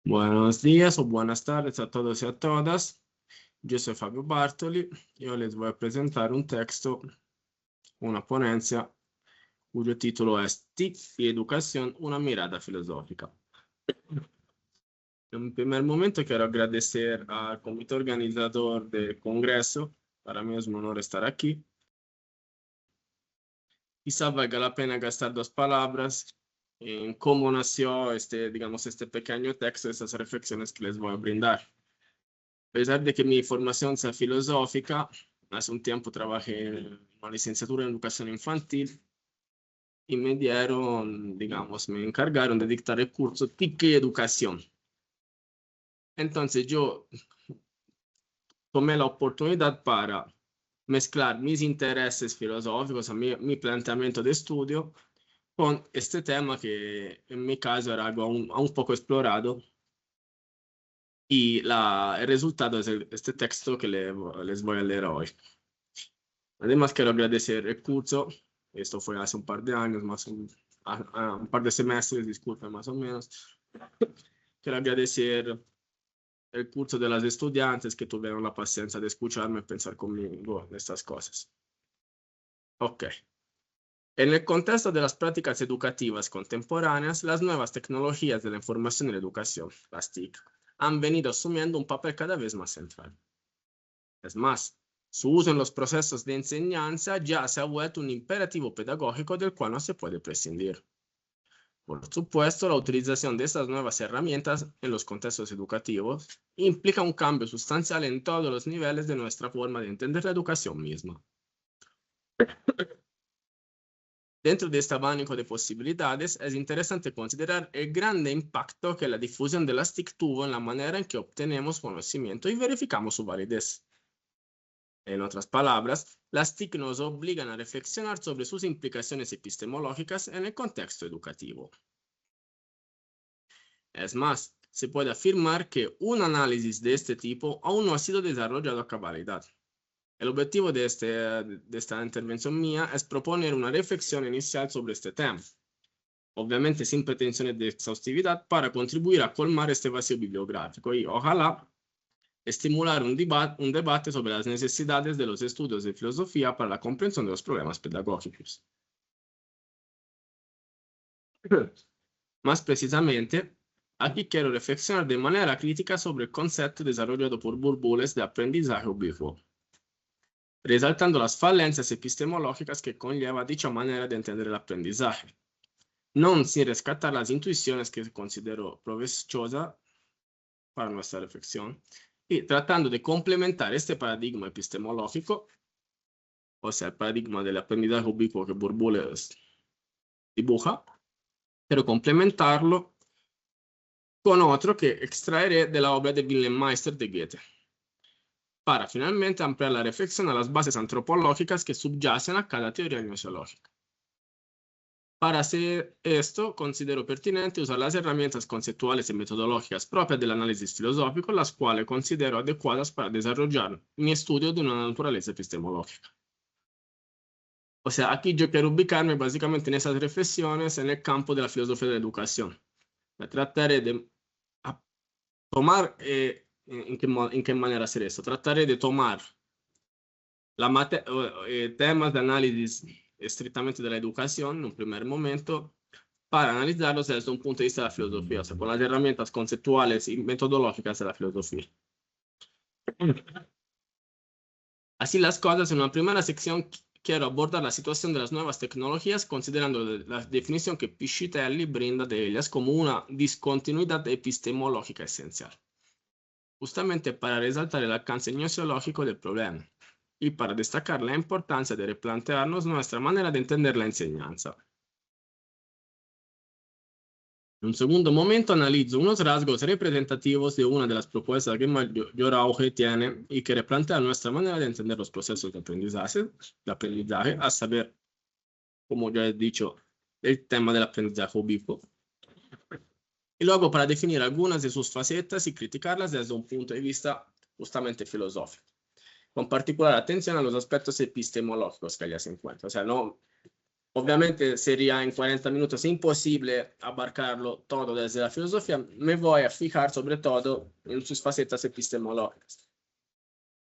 Buenos días o buenas tardes a todos y a todas. Yo soy Fabio Bartoli y hoy les voy a presentar un texto, una ponencia, cuyo título es TIC y Educación, una mirada filosófica. En primer momento quiero agradecer al comité organizador del congreso. Para mí es un honor estar aquí. Quizá valga la pena gastar dos palabras en cómo nació este pequeño texto, estas reflexiones que les voy a brindar. A pesar de que mi formación sea filosófica, hace un tiempo trabajé en una licenciatura en educación infantil y me encargaron de dictar el curso TIC y Educación. Entonces yo tomé la oportunidad para mezclar mis intereses filosóficos, mi planteamiento de estudio, con este tema que en mi caso era algo aún poco explorado. Y el resultado es este texto que les voy a leer hoy. Además, quiero agradecer el curso. Esto fue hace un par de años, un par de semestres, disculpen, más o menos. Quiero agradecer el curso de las estudiantes que tuvieron la paciencia de escucharme y pensar conmigo en estas cosas. Ok. En el contexto de las prácticas educativas contemporáneas, las nuevas tecnologías de la información y la educación, las TIC, han venido asumiendo un papel cada vez más central. Es más, su uso en los procesos de enseñanza ya se ha vuelto un imperativo pedagógico del cual no se puede prescindir. Por supuesto, la utilización de estas nuevas herramientas en los contextos educativos implica un cambio sustancial en todos los niveles de nuestra forma de entender la educación misma. Dentro de este abanico de posibilidades, es interesante considerar el grande impacto que la difusión de las TIC tuvo en la manera en que obtenemos conocimiento y verificamos su validez. En otras palabras, las TIC nos obligan a reflexionar sobre sus implicaciones epistemológicas en el contexto educativo. Es más, se puede afirmar que un análisis de este tipo aún no ha sido desarrollado a cabalidad. El objetivo de esta intervención mía es proponer una reflexión inicial sobre este tema, obviamente sin pretensiones de exhaustividad, para contribuir a colmar este vacío bibliográfico y ojalá estimular un debate sobre las necesidades de los estudios de filosofía para la comprensión de los problemas pedagógicos. Más precisamente, aquí quiero reflexionar de manera crítica sobre el concepto desarrollado por Bourboulez de aprendizaje ubicuo, resaltando las falencias epistemológicas que conlleva dicha manera de entender el aprendizaje, no sin rescatar las intuiciones que considero provechosas para nuestra reflexión, y tratando de complementar este paradigma epistemológico, o sea, el paradigma del aprendizaje ubicuo que Bourboulez dibuja, pero complementarlo con otro que extraeré de la obra de Wilhelm Meister de Goethe, para finalmente ampliar la reflexión a las bases antropológicas que subyacen a cada teoría gnoseológica. Para hacer esto, considero pertinente usar las herramientas conceptuales y metodológicas propias del análisis filosófico, las cuales considero adecuadas para desarrollar mi estudio de una naturaleza epistemológica. O sea, aquí yo quiero ubicarme básicamente en esas reflexiones en el campo de la filosofía de la educación. Trataré de tomar, ¿en qué manera hacer esto? Trataré de tomar temas de análisis estrictamente de la educación en un primer momento para analizarlos desde un punto de vista de la filosofía, o sea, con las herramientas conceptuales y metodológicas de la filosofía. Así las cosas, en una primera sección quiero abordar la situación de las nuevas tecnologías considerando la definición que Piscitelli brinda de ellas como una discontinuidad epistemológica esencial, justamente para resaltar el alcance gnoseológico del problema y para destacar la importancia de replantearnos nuestra manera de entender la enseñanza. En un segundo momento analizo unos rasgos representativos de una de las propuestas que mayor auge tiene y que replantea nuestra manera de entender los procesos de aprendizaje, a saber, como ya he dicho, el tema del aprendizaje ubicuo. Y luego para definir algunas de sus facetas y criticarlas desde un punto de vista justamente filosófico, con particular atención a los aspectos epistemológicos que allá se encuentran. O sea, no, Obviamente sería en 40 minutos imposible abarcarlo todo desde la filosofía. Me voy a fijar sobre todo en sus facetas epistemológicas.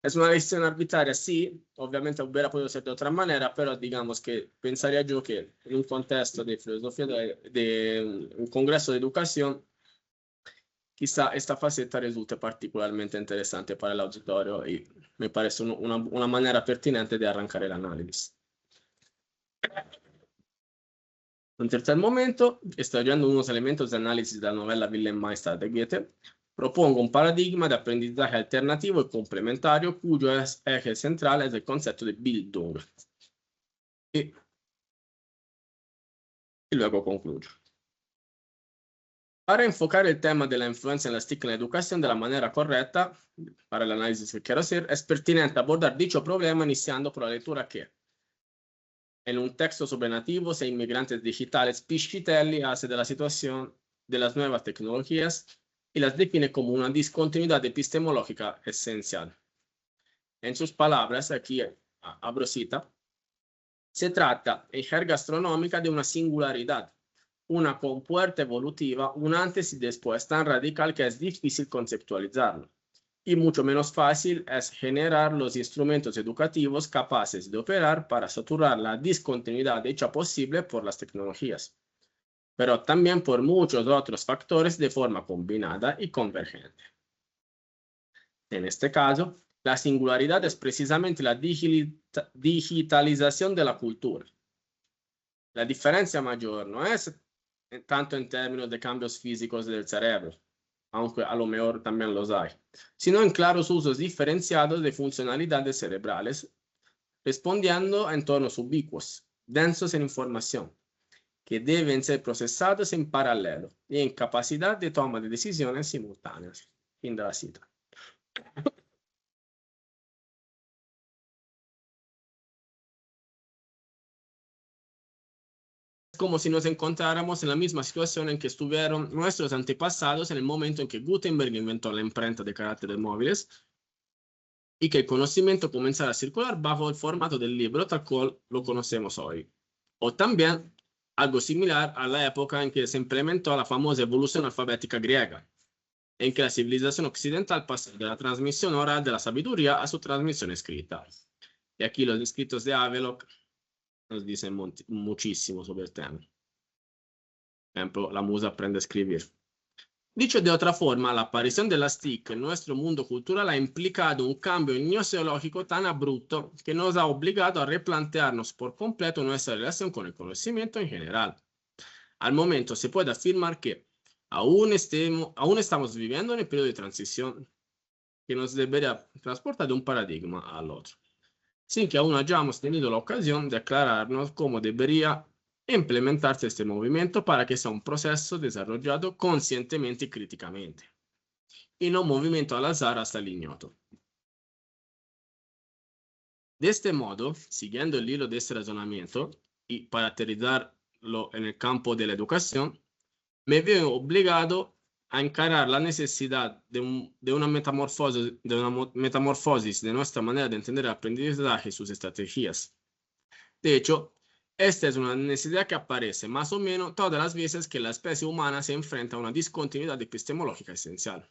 Es una decisión arbitraria, sí, obviamente hubiera podido ser de otra manera, pero digamos que pensaría yo que en un contexto de filosofía, de un congreso de educación, quizá esta faceta resulte particularmente interesante para el auditorio y me parece una manera pertinente de arrancar el análisis. En tercer momento, extrayendo unos elementos de análisis de la novela Wilhelm Meister de Goethe, propongo un paradigma de aprendizaje alternativo y complementario cuyo eje central es el concepto de Bildung. Y luego concluyo. Para enfocar el tema de la influencia en las TIC en la educación de la manera correcta, para el análisis que quiero hacer, es pertinente abordar dicho problema iniciando por la lectura que, en un texto sobre nativos e inmigrantes digitales, Piscitelli hace de la situación de las nuevas tecnologías y las define como una discontinuidad epistemológica esencial. En sus palabras, aquí abro cita, se trata, en jerga astronómica, de una singularidad, una compuerta evolutiva, un antes y después tan radical que es difícil conceptualizarlo. Y mucho menos fácil es generar los instrumentos educativos capaces de operar para saturar la discontinuidad hecha posible por las tecnologías, pero también por muchos otros factores de forma combinada y convergente. En este caso, la singularidad es precisamente la digitalización de la cultura. La diferencia mayor no es tanto en términos de cambios físicos del cerebro, aunque a lo mejor también los hay, sino en claros usos diferenciados de funcionalidades cerebrales, respondiendo a entornos ubicuos, densos en información, que deben ser procesados en paralelo y en capacidad de toma de decisiones simultáneas. Fin de la cita. Como si nos encontráramos en la misma situación en que estuvieron nuestros antepasados en el momento en que Gutenberg inventó la imprenta de caracteres móviles y que el conocimiento comenzara a circular bajo el formato del libro tal cual lo conocemos hoy. O también algo similar a la época en que se implementó la famosa evolución alfabética griega, en que la civilización occidental pasó de la transmisión oral de la sabiduría a su transmisión escrita. Y aquí los escritos de Havelock nos dicen muchísimo sobre el tema. Por ejemplo, la musa aprende a escribir. Dicho de otra forma, la aparición de las TIC en nuestro mundo cultural ha implicado un cambio gnoseológico tan abrupto que nos ha obligado a replantearnos por completo nuestra relación con el conocimiento en general. Al momento se puede afirmar que aún estamos viviendo en el periodo de transición que nos debería transportar de un paradigma al otro, sin que aún hayamos tenido la ocasión de aclararnos cómo debería implementarse este movimiento para que sea un proceso desarrollado conscientemente y críticamente, y no un movimiento al azar hasta el ignoto. De este modo, siguiendo el hilo de este razonamiento, y para aterrizarlo en el campo de la educación, me veo obligado a encarar la necesidad de una metamorfosis de nuestra manera de entender el aprendizaje y sus estrategias. De hecho, esta es una necesidad que aparece más o menos todas las veces que la especie humana se enfrenta a una discontinuidad epistemológica esencial.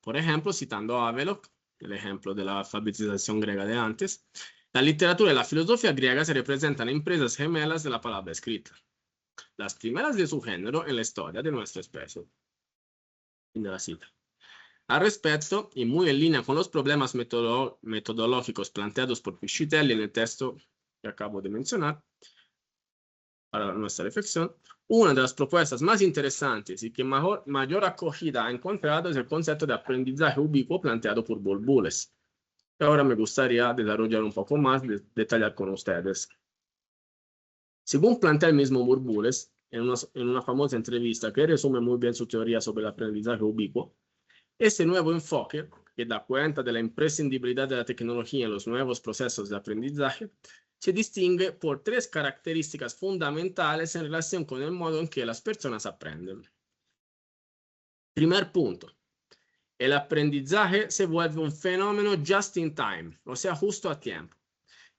Por ejemplo, citando a Havelock, el ejemplo de la alfabetización griega de antes, la literatura y la filosofía griega se representan empresas gemelas de la palabra escrita, las primeras de su género en la historia de nuestra especie. Fin de la cita. Al respecto, y muy en línea con los problemas metodológicos planteados por Piscitelli en el texto que acabo de mencionar, para nuestra reflexión, una de las propuestas más interesantes y que mayor acogida ha encontrado es el concepto de aprendizaje ubicuo planteado por Bourboulez, que ahora me gustaría desarrollar un poco más, detallar con ustedes. Según plantea el mismo Bourboulez, en una famosa entrevista que resume muy bien su teoría sobre el aprendizaje ubicuo, este nuevo enfoque, que da cuenta de la imprescindibilidad de la tecnología en los nuevos procesos de aprendizaje, se distingue por tres características fundamentales en relación con el modo en que las personas aprenden. Primer punto, el aprendizaje se vuelve un fenómeno just in time, o sea, justo a tiempo.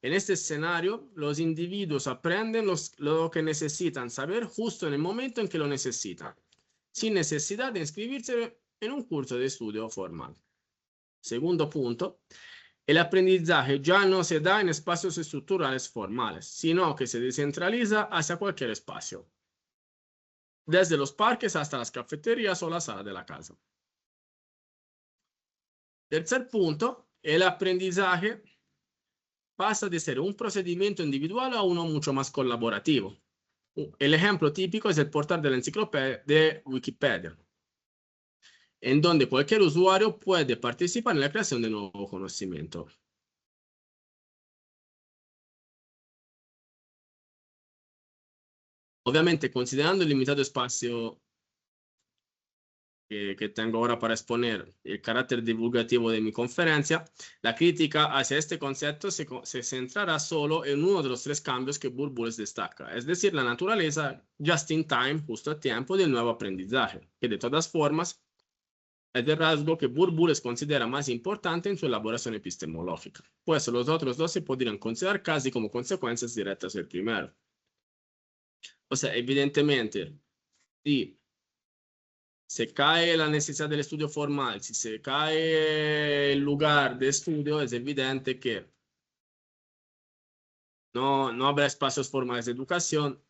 En este escenario, los individuos aprenden lo que necesitan saber justo en el momento en que lo necesitan, sin necesidad de inscribirse en un curso de estudio formal. Segundo punto, el aprendizaje ya no se da en espacios estructurales formales, sino que se descentraliza hacia cualquier espacio, desde los parques hasta las cafeterías o la sala de la casa. Tercer punto, el aprendizaje pasa de ser un procedimiento individual a uno mucho más colaborativo. El ejemplo típico es el portal de la enciclopedia de Wikipedia, en donde cualquier usuario puede participar en la creación de nuevo conocimiento. Obviamente, considerando el limitado espacio que tengo ahora para exponer el carácter divulgativo de mi conferencia, la crítica hacia este concepto se centrará solo en uno de los tres cambios que Bourboulez destaca, es decir, la naturaleza just in time, justo a tiempo, del nuevo aprendizaje, que de todas formas es el rasgo que Bourboulez considera más importante en su elaboración epistemológica, pues los otros dos se podrían considerar casi como consecuencias directas del primero. O sea, evidentemente, si se cae la necesidad del estudio formal, si se cae el lugar de estudio, es evidente que no habrá espacios formales de educación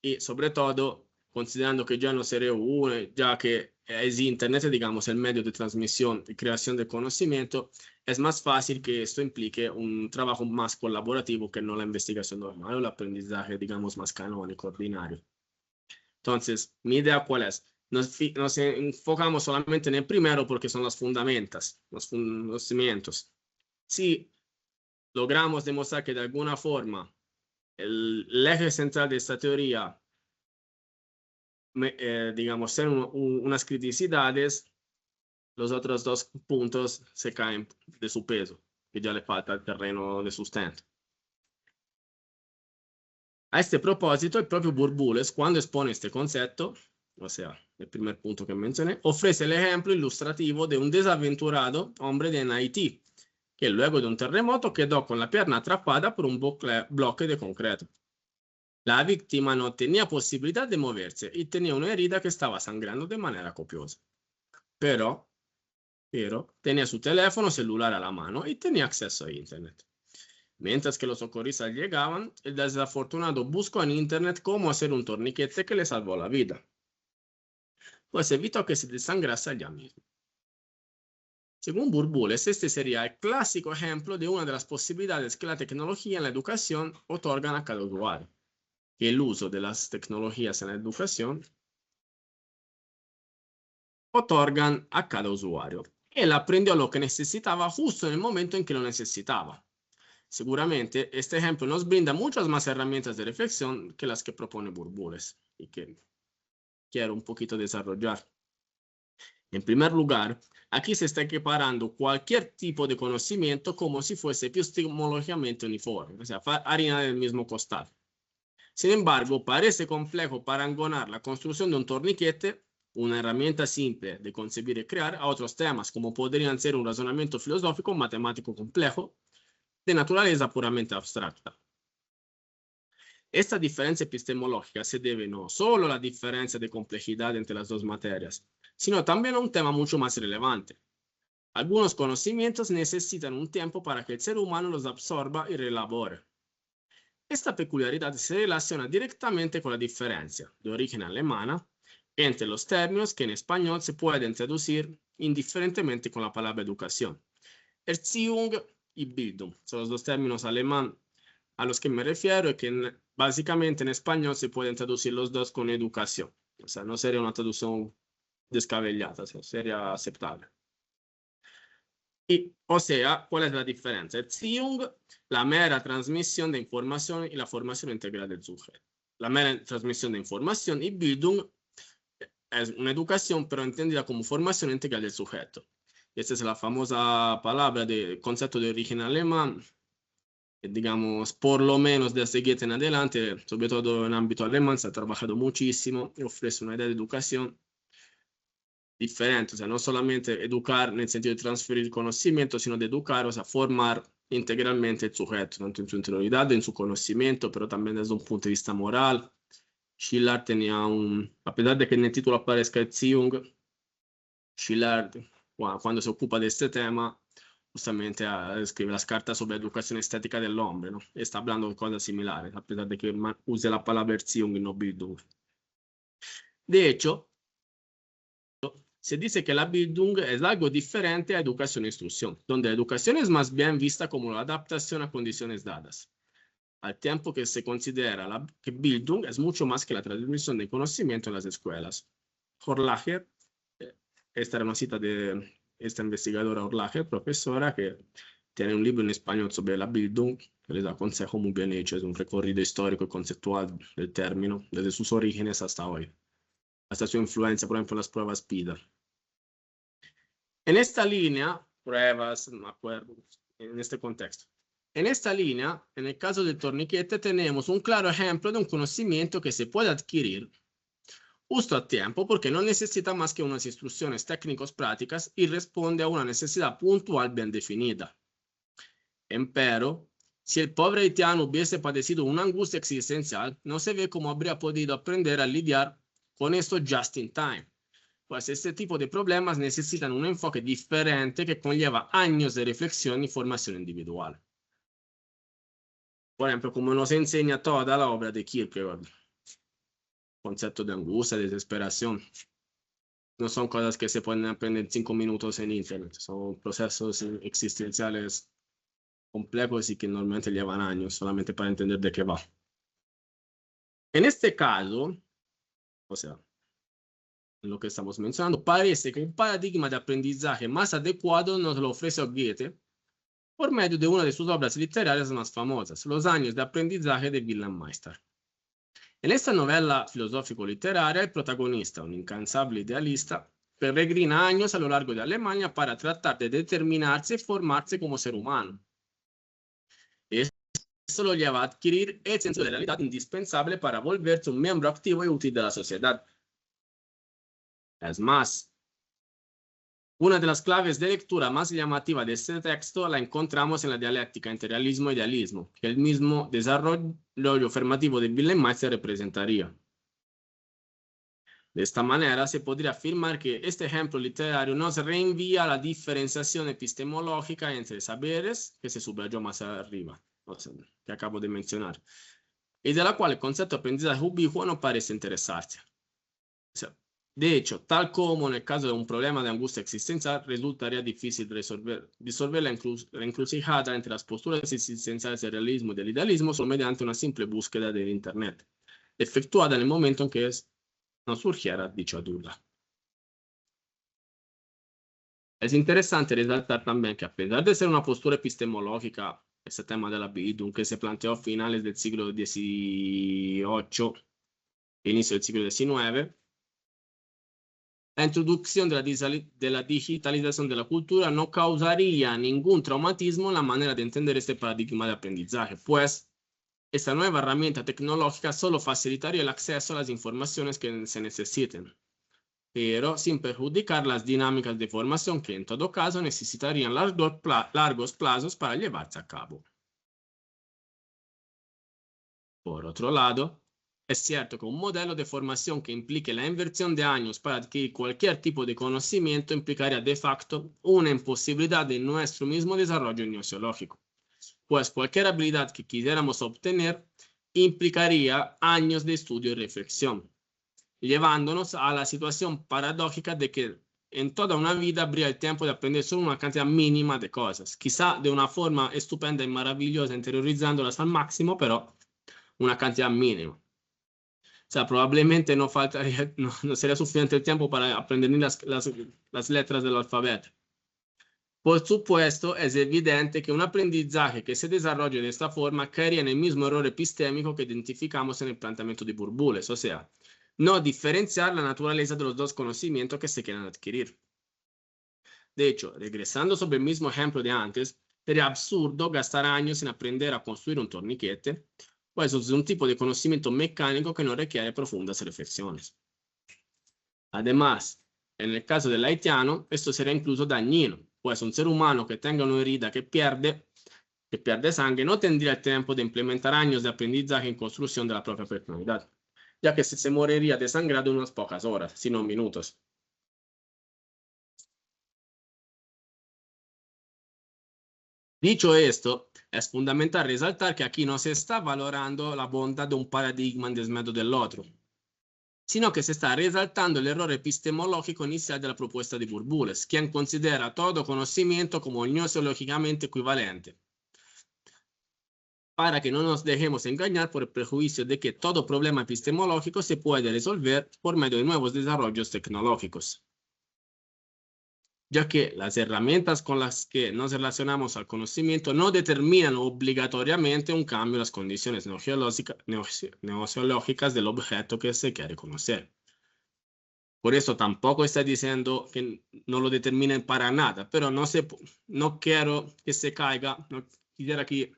y sobre todo, considerando que ya no se reúne, ya que es Internet, digamos, el medio de transmisión y creación de conocimiento, es más fácil que esto implique un trabajo más colaborativo que no la investigación normal o el aprendizaje, digamos, más canónico, ordinario. Entonces, mi idea, ¿cuál es? Nos enfocamos solamente en el primero porque son los fundamentos, los cimientos. Si logramos demostrar que de alguna forma el eje central de esta teoría, digamos, ser unas criticidades, los otros dos puntos se caen de su peso, que ya le falta el terreno de sustento. A este propósito, el propio Bourboulez, cuando expone este concepto, o sea, el primer punto que mencioné, ofrece el ejemplo ilustrativo de un desaventurado hombre de Haití, que luego de un terremoto quedó con la pierna atrapada por un bloque de concreto. La víctima no tenía posibilidad de moverse y tenía una herida que estaba sangrando de manera copiosa. Pero tenía su teléfono celular a la mano y tenía acceso a Internet. Mientras que los socorristas llegaban, el desafortunado buscó en Internet cómo hacer un torniquete que le salvó la vida, pues evitó que se desangrase allá mismo. Según Bourboulez, este sería el clásico ejemplo de una de las posibilidades que la tecnología en la educación otorgan a cada usuario. Que el uso de las tecnologías en la educación otorgan a cada usuario. Él aprendió lo que necesitaba justo en el momento en que lo necesitaba. Seguramente este ejemplo nos brinda muchas más herramientas de reflexión que las que propone Bourboulez y que quiero un poquito desarrollar. En primer lugar, aquí se está equiparando cualquier tipo de conocimiento como si fuese epistemológicamente uniforme, o sea, harina del mismo costal. Sin embargo, parece complejo parangonar la construcción de un torniquete, una herramienta simple de concebir y crear, a otros temas como podrían ser un razonamiento filosófico o matemático complejo, de naturaleza puramente abstracta. Esta diferencia epistemológica se debe no solo a la diferencia de complejidad entre las dos materias, sino también a un tema mucho más relevante. Algunos conocimientos necesitan un tiempo para que el ser humano los absorba y relabore. Esta peculiaridad se relaciona directamente con la diferencia, de origen alemana, entre los términos que en español se pueden traducir indiferentemente con la palabra educación. Erziehung y Bildung son los dos términos alemanes a los que me refiero y que básicamente en español se pueden traducir los dos con educación. O sea, no sería una traducción descabellada, sería aceptable. O sea, ¿cuál es la diferencia? Erziehung, la mera transmisión de información y la formación integral del sujeto. La mera transmisión de información y Bildung es una educación, pero entendida como formación integral del sujeto. Esta es la famosa palabra de concepto de origen alemán, digamos, por lo menos desde Goethe en adelante, sobre todo en ámbito alemán, se ha trabajado muchísimo y ofrece una idea de educación diferente, o sea, no solamente educar en el sentido de transferir conocimiento, sino de educar, o sea, formar integralmente el sujeto, tanto en su interioridad, en su conocimiento, pero también desde un punto de vista moral. Schiller tenía a pesar de que en el título aparezca Erziehung, Schiller, cuando se ocupa de este tema, justamente escribe las cartas sobre educación estética del hombre, ¿no? Está hablando de cosas similares, a pesar de que use la palabra Erziehung y no Bildung. De hecho, se dice que la Bildung es algo diferente a educación e instrucción, donde la educación es más bien vista como la adaptación a condiciones dadas, al tiempo que se considera que Bildung es mucho más que la transmisión de conocimiento en las escuelas. Horlacher, esta era una cita de esta investigadora Horlacher, profesora, que tiene un libro en español sobre la Bildung, que les aconsejo, muy bien hecho, es un recorrido histórico y conceptual del término, desde sus orígenes hasta hoy, hasta su influencia, por ejemplo, en las pruebas PISA. En esta línea, pruebas, me acuerdo, en este contexto. En esta línea, en el caso del torniquete, tenemos un claro ejemplo de un conocimiento que se puede adquirir justo a tiempo porque no necesita más que unas instrucciones técnicos prácticas y responde a una necesidad puntual bien definida. Empero, si el pobre haitiano hubiese padecido una angustia existencial, no se ve cómo habría podido aprender a lidiar con esto just in time. Pues este tipo de problemas necesitan un enfoque diferente que conlleva años de reflexión y formación individual. Por ejemplo, como nos enseña toda la obra de Kierkegaard, concepto de angustia, desesperación, no son cosas que se pueden aprender en 5 minutos en internet, son procesos existenciales complejos y que normalmente llevan años solamente para entender de qué va. En este caso, o sea, en lo que estamos mencionando, parece que un paradigma de aprendizaje más adecuado nos lo ofrece Goethe por medio de una de sus obras literarias más famosas, Los años de aprendizaje de Wilhelm Meister. En esta novela filosófico-literaria, el protagonista, un incansable idealista, peregrina años a lo largo de Alemania para tratar de determinarse y formarse como ser humano. Esto lo lleva a adquirir el sentido de realidad indispensable para volverse un miembro activo y útil de la sociedad. Es más, una de las claves de lectura más llamativa de este texto la encontramos en la dialéctica entre realismo e idealismo, que el mismo desarrollo formativo de Wilhelm Meister representaría. De esta manera, se podría afirmar que este ejemplo literario nos reenvía a la diferenciación epistemológica entre saberes, que se subrayó más arriba, o sea, que acabo de mencionar, y de la cual el concepto de aprendizaje ubicuo no parece interesarse. O sea, de hecho, tal como en el caso de un problema de angustia existencial, resultaría difícil disolver la encrucijada entre las posturas existenciales del realismo y del idealismo solo mediante una simple búsqueda de Internet, efectuada en el momento en que no surgiera dicha duda. Es interesante resaltar también que a pesar de ser una postura epistemológica, este tema de la Bildung que se planteó a finales del siglo XVIII, inicio del siglo XIX, la introducción de la digitalización de la cultura no causaría ningún traumatismo en la manera de entender este paradigma de aprendizaje, pues esta nueva herramienta tecnológica solo facilitaría el acceso a las informaciones que se necesiten, pero sin perjudicar las dinámicas de formación que en todo caso necesitarían largos plazos para llevarse a cabo. Por otro lado, es cierto que un modelo de formación que implique la inversión de años para adquirir cualquier tipo de conocimiento implicaría de facto una imposibilidad de nuestro mismo desarrollo gnoseológico, pues cualquier habilidad que quisiéramos obtener implicaría años de estudio y reflexión, llevándonos a la situación paradójica de que en toda una vida habría el tiempo de aprender solo una cantidad mínima de cosas, quizá de una forma estupenda y maravillosa, interiorizándolas al máximo, pero una cantidad mínima. O sea, probablemente no sería suficiente el tiempo para aprender ni las letras del alfabeto. Por supuesto, es evidente que un aprendizaje que se desarrolle de esta forma caería en el mismo error epistémico que identificamos en el planteamiento de Burbules, o sea, no diferenciar la naturaleza de los dos conocimientos que se quieren adquirir. De hecho, regresando sobre el mismo ejemplo de antes, sería absurdo gastar años en aprender a construir un torniquete, pues es un tipo de conocimiento mecánico que no requiere profundas reflexiones. Además, en el caso del haitiano, esto sería incluso dañino, pues un ser humano que tenga una herida que pierde que pierde sangre no tendría el tiempo de implementar años de aprendizaje en construcción de la propia personalidad, ya que se moriría desangrado en unas pocas horas, sino minutos. Dicho esto, es fundamental resaltar que aquí no se está valorando la bondad de un paradigma en desmedro del otro, sino que se está resaltando el error epistemológico inicial de la propuesta de Burbules, quien considera todo conocimiento como gnoseológicamente equivalente, para que no nos dejemos engañar por el prejuicio de que todo problema epistemológico se puede resolver por medio de nuevos desarrollos tecnológicos, ya que las herramientas con las que nos relacionamos al conocimiento no determinan obligatoriamente un cambio en las condiciones gnoseológicas del objeto que se quiere conocer. Por eso tampoco está diciendo que no lo determinen para nada, pero no quiero que se caiga, no quisiera aquí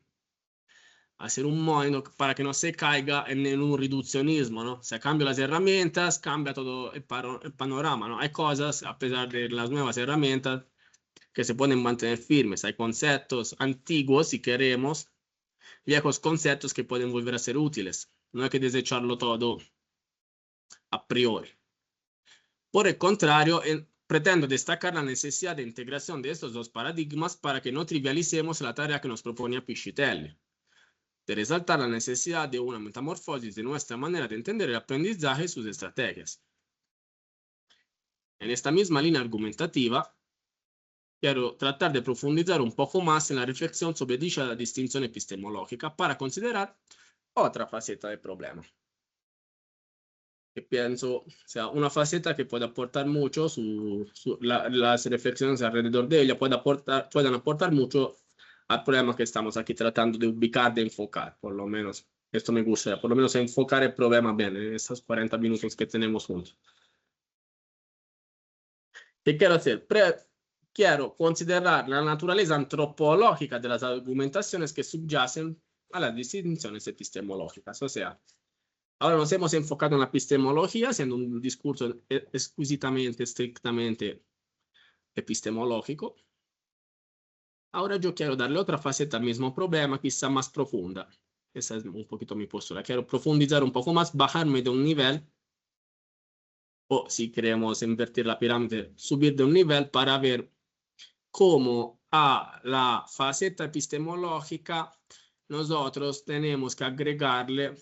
hacer un modo para que no se caiga en un reduccionismo, ¿no? Se cambian las herramientas, cambia todo el panorama, ¿no? Hay cosas, a pesar de las nuevas herramientas, que se pueden mantener firmes. Hay conceptos antiguos, si queremos, viejos conceptos que pueden volver a ser útiles. No hay que desecharlo todo a priori. Por el contrario, pretendo destacar la necesidad de integración de estos dos paradigmas para que no trivialicemos la tarea que nos proponía Piscitelli, de resaltar la necesidad de una metamorfosis de nuestra manera de entender el aprendizaje y sus estrategias. En esta misma línea argumentativa, quiero tratar de profundizar un poco más en la reflexión sobre dicha distinción epistemológica para considerar otra faceta del problema, que pienso sea una faceta que puede aportar mucho, las reflexiones alrededor de ella pueden aportar mucho al problema que estamos aquí tratando de ubicar, de enfocar, por lo menos. Esto me gusta, por lo menos enfocar el problema bien en estos 40 minutos que tenemos juntos. ¿Qué quiero hacer? Quiero considerar la naturaleza antropológica de las argumentaciones que subyacen a las distinciones epistemológicas. O sea, ahora nos hemos enfocado en la epistemología, siendo un discurso exquisitamente, estrictamente epistemológico. Ahora yo quiero darle otra faceta al mismo problema, quizá más profunda. Esa es un poquito mi postura. Quiero profundizar un poco más, bajarme de un nivel, o si queremos invertir la pirámide, subir de un nivel para ver cómo a la faceta epistemológica nosotros tenemos que agregarle,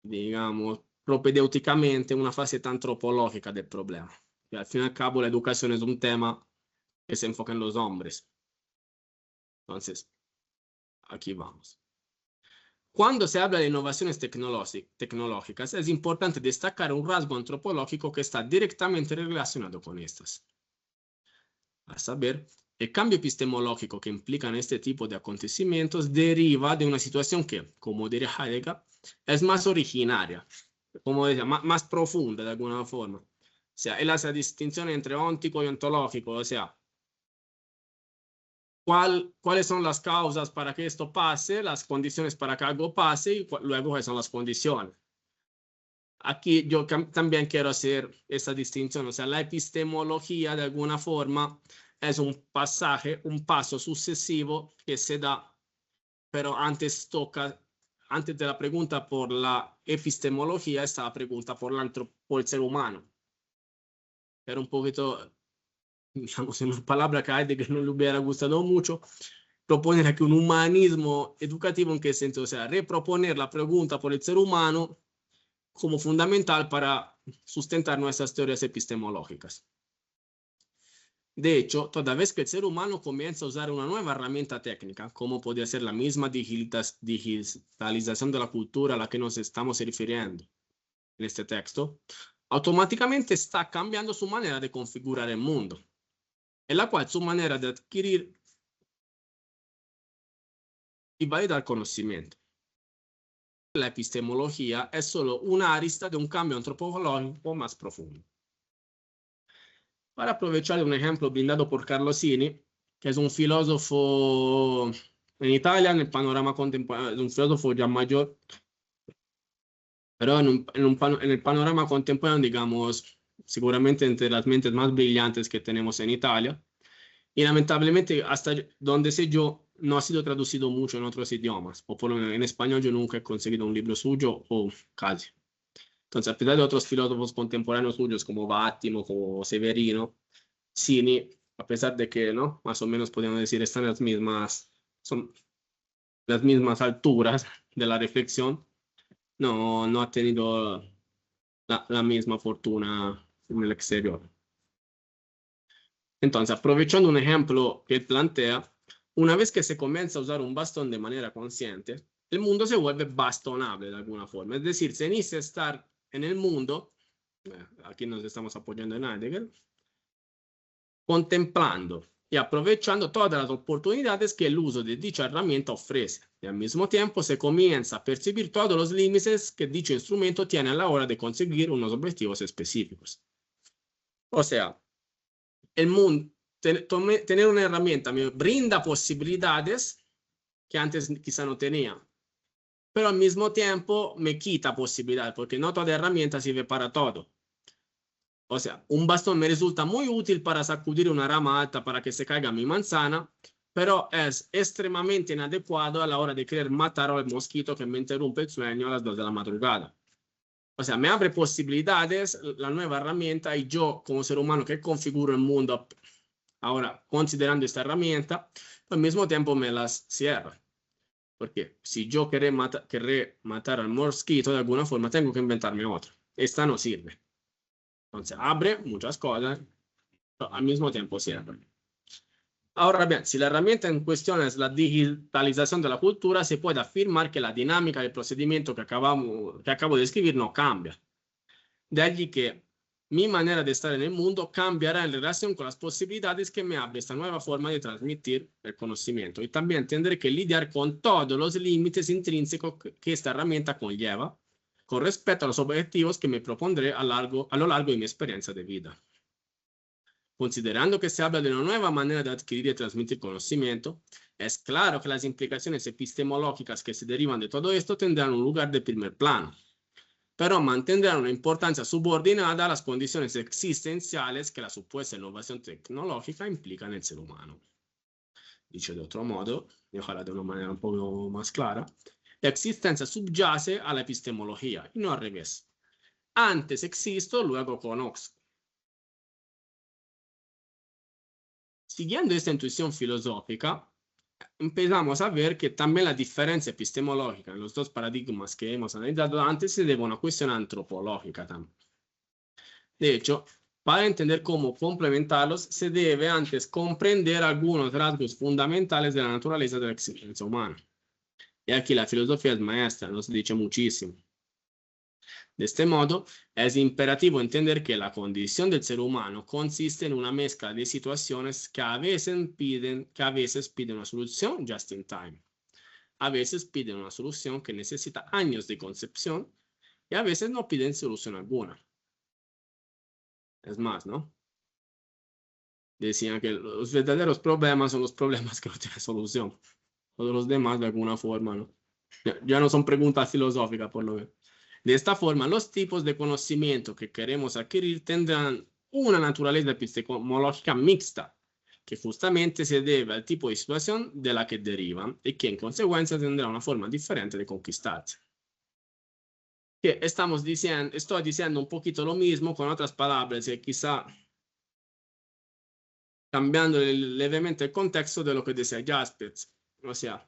digamos, propedéuticamente una faceta antropológica del problema. Y al fin y al cabo, la educación es un tema que se enfoca en los hombres. Entonces, aquí vamos. Cuando se habla de innovaciones tecnológicas, es importante destacar un rasgo antropológico que está directamente relacionado con estas. A saber, el cambio epistemológico que implican este tipo de acontecimientos deriva de una situación que, como diría Heidegger, es más originaria, como decía, más profunda de alguna forma. O sea, es la distinción entre óntico y ontológico, o sea, cuáles son las causas para que esto pase, las condiciones para que algo pase y luego cuáles son las condiciones. Aquí yo también quiero hacer esa distinción, o sea, la epistemología de alguna forma es un pasaje, un paso sucesivo que se da, pero antes de la pregunta por la epistemología está la pregunta por el ser humano. Era un poquito, digamos, una palabra que a Heidegger no le hubiera gustado mucho, proponer aquí un humanismo educativo. ¿En qué sentido? O sea, reproponer la pregunta por el ser humano como fundamental para sustentar nuestras teorías epistemológicas. De hecho, toda vez que el ser humano comienza a usar una nueva herramienta técnica, como podría ser la misma digitalización de la cultura a la que nos estamos refiriendo en este texto, automáticamente está cambiando su manera de configurar el mundo, en la cual su manera de adquirir y validar conocimiento. La epistemología es solo una arista de un cambio antropológico más profundo. Para aprovechar un ejemplo brindado por Carlosini, que es un filósofo en Italia, en el panorama contemporáneo, es un filósofo ya mayor, pero en el panorama contemporáneo, digamos, seguramente entre las mentes más brillantes que tenemos en Italia. Y lamentablemente, hasta donde sé yo, no ha sido traducido mucho en otros idiomas, o por lo menos en español yo nunca he conseguido un libro suyo, o casi. Entonces, a pesar de otros filósofos contemporáneos suyos como Vattimo, como Severino, Cini, a pesar de que, ¿no? Más o menos podríamos decir, están son las mismas alturas de la reflexión, no ha tenido la misma fortuna en el exterior. Entonces, aprovechando un ejemplo que plantea, una vez que se comienza a usar un bastón de manera consciente, el mundo se vuelve bastonable de alguna forma. Es decir, se inicia a estar en el mundo, aquí nos estamos apoyando en Heidegger, contemplando y aprovechando todas las oportunidades que el uso de dicha herramienta ofrece. Y al mismo tiempo se comienza a percibir todos los límites que dicho instrumento tiene a la hora de conseguir unos objetivos específicos. O sea, el mundo, tener una herramienta me brinda posibilidades que antes quizá no tenía, pero al mismo tiempo me quita posibilidades, porque no toda herramienta sirve para todo. O sea, un bastón me resulta muy útil para sacudir una rama alta para que se caiga mi manzana, pero es extremadamente inadecuado a la hora de querer matar al mosquito que me interrumpe el sueño a las 2 de la madrugada. O sea, me abre posibilidades la nueva herramienta y yo como ser humano que configuro el mundo ahora considerando esta herramienta, al mismo tiempo me las cierra. Porque si yo querré matar al mosquito de alguna forma, tengo que inventarme otra. Esta no sirve. Entonces abre muchas cosas, pero al mismo tiempo cierra. Ahora bien, si la herramienta en cuestión es la digitalización de la cultura, se puede afirmar que la dinámica del procedimiento que acabo de describir no cambia. De allí que mi manera de estar en el mundo cambiará en relación con las posibilidades que me abre esta nueva forma de transmitir el conocimiento. Y también tendré que lidiar con todos los límites intrínsecos que esta herramienta conlleva con respecto a los objetivos que me propondré a lo largo de mi experiencia de vida. Considerando que se habla de una nueva manera de adquirir y transmitir conocimiento, es claro que las implicaciones epistemológicas que se derivan de todo esto tendrán un lugar de primer plano, pero mantendrán una importancia subordinada a las condiciones existenciales que la supuesta innovación tecnológica implica en el ser humano. Dicho de otro modo, y ojalá de una manera un poco más clara, la existencia subyace a la epistemología y no al revés. Antes existo, luego conozco. Siguiendo esta intuición filosófica, empezamos a ver que también la diferencia epistemológica en los dos paradigmas que hemos analizado antes se debe a una cuestión antropológica también. De hecho, para entender cómo complementarlos, se debe antes comprender algunos rasgos fundamentales de la naturaleza de la existencia humana. Y aquí la filosofía es maestra, nos dice muchísimo. De este modo, es imperativo entender que la condición del ser humano consiste en una mezcla de situaciones que a veces piden una solución just in time. A veces piden una solución que necesita años de concepción y a veces no piden solución alguna. Es más, ¿no? Decían que los verdaderos problemas son los problemas que no tienen solución. Todos los demás, de alguna forma, ¿no? Ya no son preguntas filosóficas, por lo menos. De esta forma, los tipos de conocimiento que queremos adquirir tendrán una naturaleza epistemológica mixta, que justamente se debe al tipo de situación de la que derivan y que en consecuencia tendrá una forma diferente de conquistarse. Que estoy diciendo un poquito lo mismo con otras palabras, que quizá cambiando levemente el contexto de lo que decía Jaspers. O sea,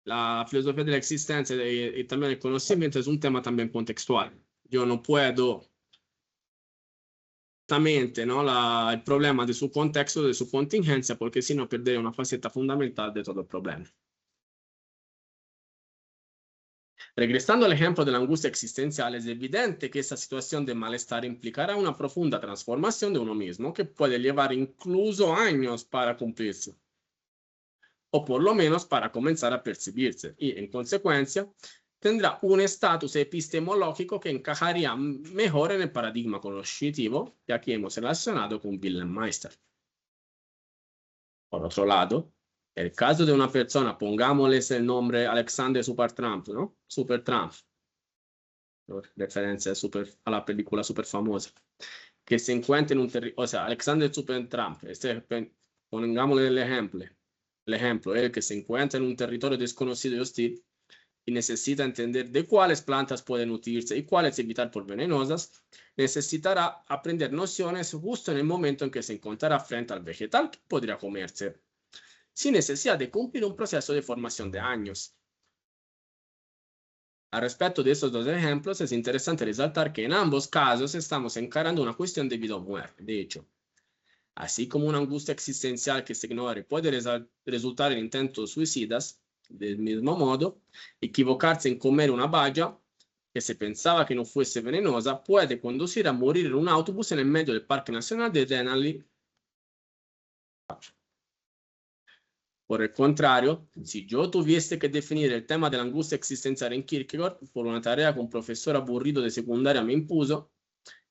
la filosofía de la existencia y también el conocimiento es un tema también contextual. Yo no puedo exactamente, ¿no? El problema de su contexto, de su contingencia, porque si no perdería una faceta fundamental de todo el problema. Regresando al ejemplo de la angustia existencial, es evidente que esta situación de malestar implicará una profunda transformación de uno mismo que puede llevar incluso años para cumplirse, o por lo menos para comenzar a percibirse, y en consecuencia tendrá un estatus epistemológico que encajaría mejor en el paradigma conoscitivo que aquí hemos relacionado con Wilhelm Meister. Por otro lado, el caso de una persona, pongámosles el nombre Alexander Supertramp, ¿no? Supertramp, referencia a la película super famosa, que se encuentra en un territorio, o sea, Alexander Supertramp, pongámosle el ejemplo, el ejemplo, el que se encuentra en un territorio desconocido y hostil y necesita entender de cuáles plantas pueden nutrirse y cuáles evitar por venenosas, necesitará aprender nociones justo en el momento en que se encontrará frente al vegetal que podría comerse, sin necesidad de cumplir un proceso de formación de años. Al respecto de estos dos ejemplos, es interesante resaltar que en ambos casos estamos encarando una cuestión de vida o muerte. De hecho, así como una angustia existencial que se ignore puede resultar en intentos suicidas, del mismo modo, equivocarse en comer una baya que se pensaba que no fuese venenosa puede conducir a morir en un autobús en el medio del Parque Nacional de Denali. Por el contrario, si yo tuviese que definir el tema de la angustia existencial en Kierkegaard por una tarea que un profesor aburrido de secundaria me impuso,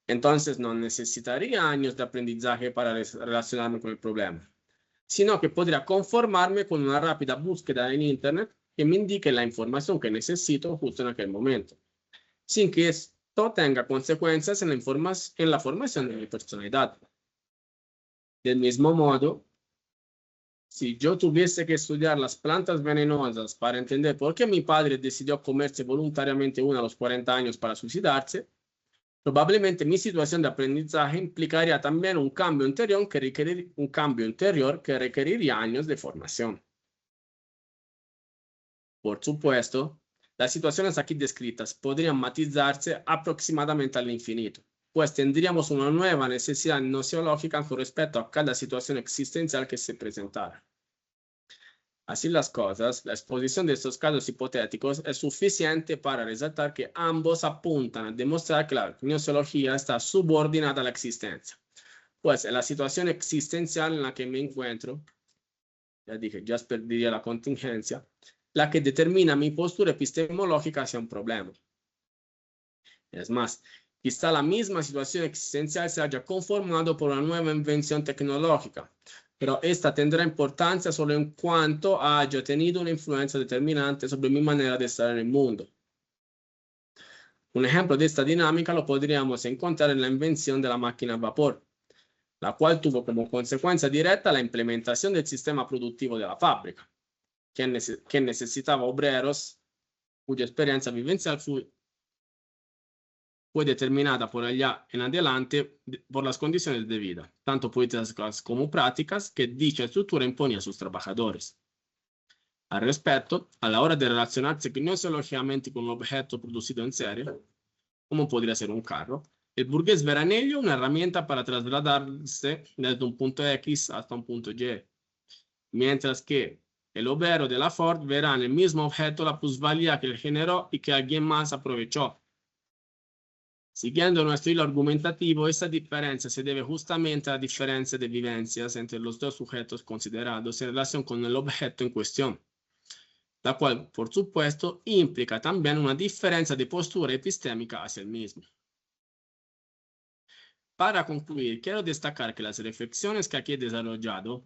entonces no necesitaría años de aprendizaje para relacionarme con el problema, sino que podría conformarme con una rápida búsqueda en Internet que me indique la información que necesito justo en aquel momento, sin que esto tenga consecuencias en la formación de mi personalidad. Del mismo modo, si yo tuviese que estudiar las plantas venenosas para entender por qué mi padre decidió comerse voluntariamente una a los 40 años para suicidarse, probablemente mi situación de aprendizaje implicaría también un cambio interior que requeriría años de formación. Por supuesto, las situaciones aquí descritas podrían matizarse aproximadamente al infinito, pues tendríamos una nueva necesidad nociológica con respecto a cada situación existencial que se presentara. Así las cosas, la exposición de estos casos hipotéticos es suficiente para resaltar que ambos apuntan a demostrar que la gnoseología está subordinada a la existencia, pues en la situación existencial en la que me encuentro, ya dije, Jasper diría la contingencia, la que determina mi postura epistemológica hacia un problema. Es más, quizá la misma situación existencial se haya conformado por una nueva invención tecnológica, pero esta tendrá importancia solo en cuanto haya tenido una influencia determinante sobre mi manera de estar en el mundo. Un ejemplo de esta dinámica lo podríamos encontrar en la invención de la máquina a vapor, la cual tuvo como consecuencia directa la implementación del sistema productivo de la fábrica, que necesitaba obreros cuya experiencia vivencial fue determinada por allá en adelante por las condiciones de vida, tanto políticas como prácticas, que dicha estructura imponía a sus trabajadores. Al respecto, a la hora de relacionarse gnoseológicamente con un objeto producido en serie, como podría ser un carro, el burgués verá en ello una herramienta para trasladarse desde un punto X hasta un punto Y, mientras que el obrero de la Ford verá en el mismo objeto la plusvalía que él generó y que alguien más aprovechó. Siguiendo nuestro hilo argumentativo, esta diferencia se debe justamente a la diferencia de vivencias entre los dos sujetos considerados en relación con el objeto en cuestión, la cual, por supuesto, implica también una diferencia de postura epistémica hacia el mismo. Para concluir, quiero destacar que las reflexiones que aquí he desarrollado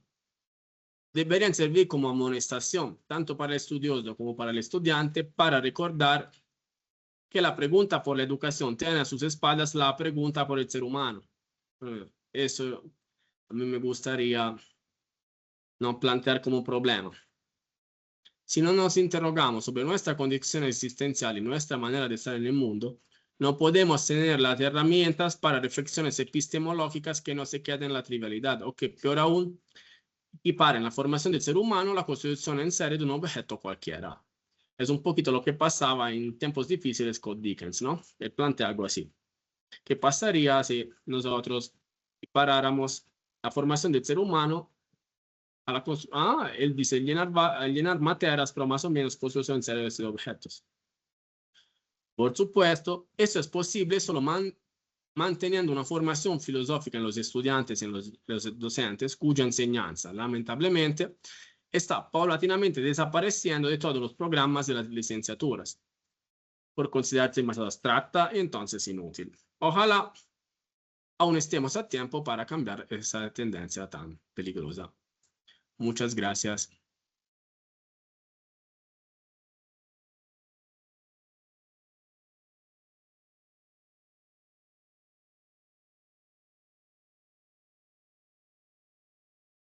deberían servir como amonestación, tanto para el estudioso como para el estudiante, para recordar que la pregunta por la educación tiene a sus espaldas la pregunta por el ser humano. Eso a mí me gustaría no plantear como problema. Si no nos interrogamos sobre nuestra condición existencial y nuestra manera de estar en el mundo, no podemos tener las herramientas para reflexiones epistemológicas que no se queden en la trivialidad o que, peor aún, equiparen la formación del ser humano a la constitución en serie de un objeto cualquiera. Es un poquito lo que pasaba en tiempos difíciles con Dickens, ¿no? Él plantea algo así. ¿Qué pasaría si nosotros equiparáramos la formación del ser humano a la él dice llenar materas, pero más o menos construcción en serie de estos objetos? Por supuesto, eso es posible solo manteniendo una formación filosófica en los estudiantes y en los docentes, cuya enseñanza, lamentablemente, está paulatinamente desapareciendo de todos los programas de las licenciaturas, por considerarse demasiado abstracta y entonces inútil. Ojalá aún estemos a tiempo para cambiar esa tendencia tan peligrosa. Muchas gracias.